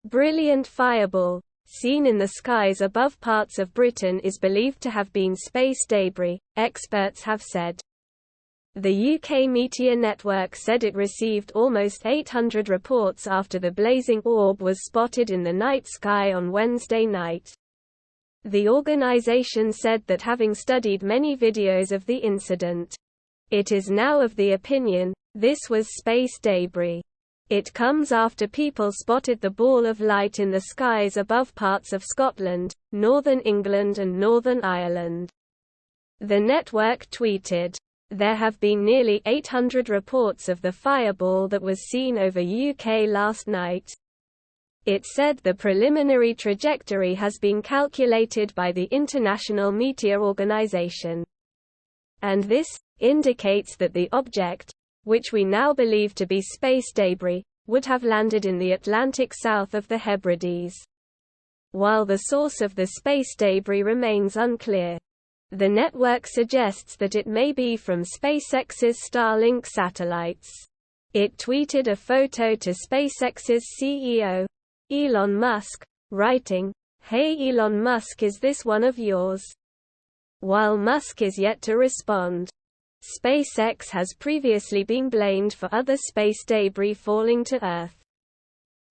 brilliant fireball, seen in the skies above parts of Britain is believed to have been space debris, experts have said. The UK Meteor Network said it received almost 800 reports after the blazing orb was spotted in the night sky on Wednesday night. The organisation said that having studied many videos of the incident, it is now of the opinion this was space debris. It comes after people spotted the ball of light in the skies above parts of Scotland, northern England and Northern Ireland. The network tweeted, "There have been nearly 800 reports of the fireball that was seen over UK last night." It said the preliminary trajectory has been calculated by the International Meteor Organization. And this indicates that the object, which we now believe to be space debris, would have landed in the Atlantic south of the Hebrides. While the source of the space debris remains unclear, the network suggests that it may be from SpaceX's Starlink satellites. It tweeted a photo to SpaceX's CEO, Elon Musk, writing, "Hey Elon Musk, is this one of yours?" While Musk is yet to respond. SpaceX has previously been blamed for other space debris falling to Earth.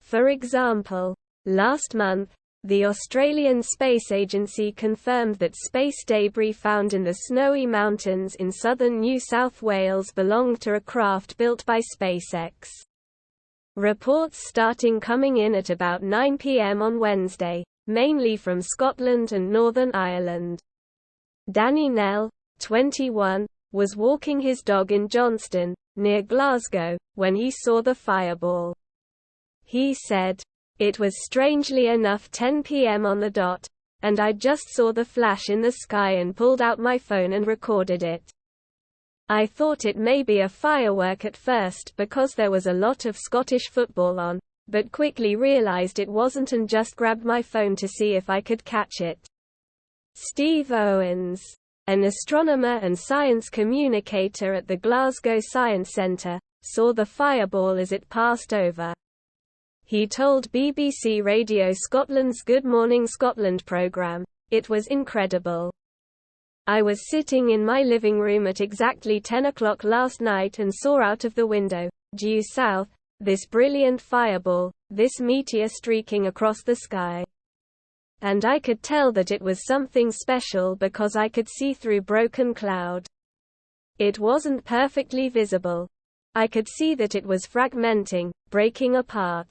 For example, last month, the Australian Space Agency confirmed that space debris found in the Snowy Mountains in southern New South Wales belonged to a craft built by SpaceX. Reports starting coming in at about 9 p.m. on Wednesday, mainly from Scotland and Northern Ireland. Danny Nell, 21, was walking his dog in Johnston, near Glasgow, when he saw the fireball. He said, "It was strangely enough 10 p.m. on the dot, and I just saw the flash in the sky and pulled out my phone and recorded it. I thought it may be a firework at first because there was a lot of Scottish football on, but quickly realized it wasn't and just grabbed my phone to see if I could catch it." Steve Owens, an astronomer and science communicator at the Glasgow Science Centre, saw the fireball as it passed over. He told BBC Radio Scotland's Good Morning Scotland programme, "It was incredible. I was sitting in my living room at exactly 10 o'clock last night and saw out of the window, due south, this brilliant fireball, this meteor streaking across the sky. And I could tell that it was something special because I could see through broken cloud. It wasn't perfectly visible. I could see that it was fragmenting, breaking apart.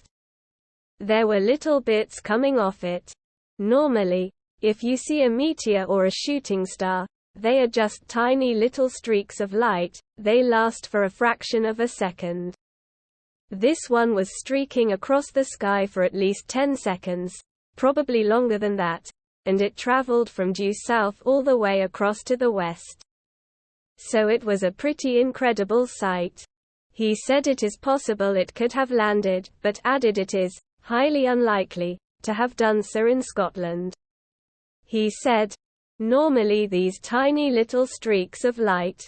There were little bits coming off it. Normally, if you see a meteor or a shooting star, they are just tiny little streaks of light, they last for a fraction of a second. This one was streaking across the sky for at least 10 seconds, probably longer than that, and it traveled from due south all the way across to the west. So it was a pretty incredible sight." He said it is possible it could have landed, but added it is highly unlikely to have done so in Scotland. He said, "Normally these tiny little streaks of light,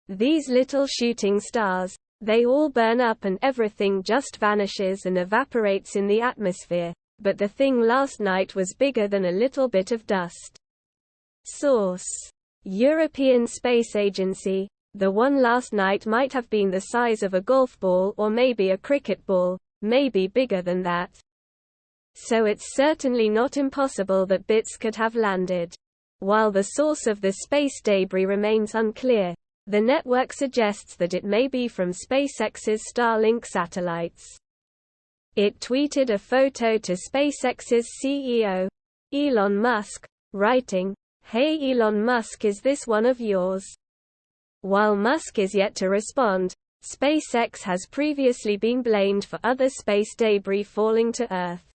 these little shooting stars, they all burn up and everything just vanishes and evaporates in the atmosphere, but the thing last night was bigger than a little bit of dust." Source: European Space Agency. The one last night might have been the size of a golf ball or maybe a cricket ball, maybe bigger than that. So it's certainly not impossible that bits could have landed. While the source of the space debris remains unclear, the network suggests that it may be from SpaceX's Starlink satellites. It tweeted a photo to SpaceX's CEO, Elon Musk, writing, "Hey Elon Musk, is this one of yours?" While Musk is yet to respond, SpaceX has previously been blamed for other space debris falling to Earth.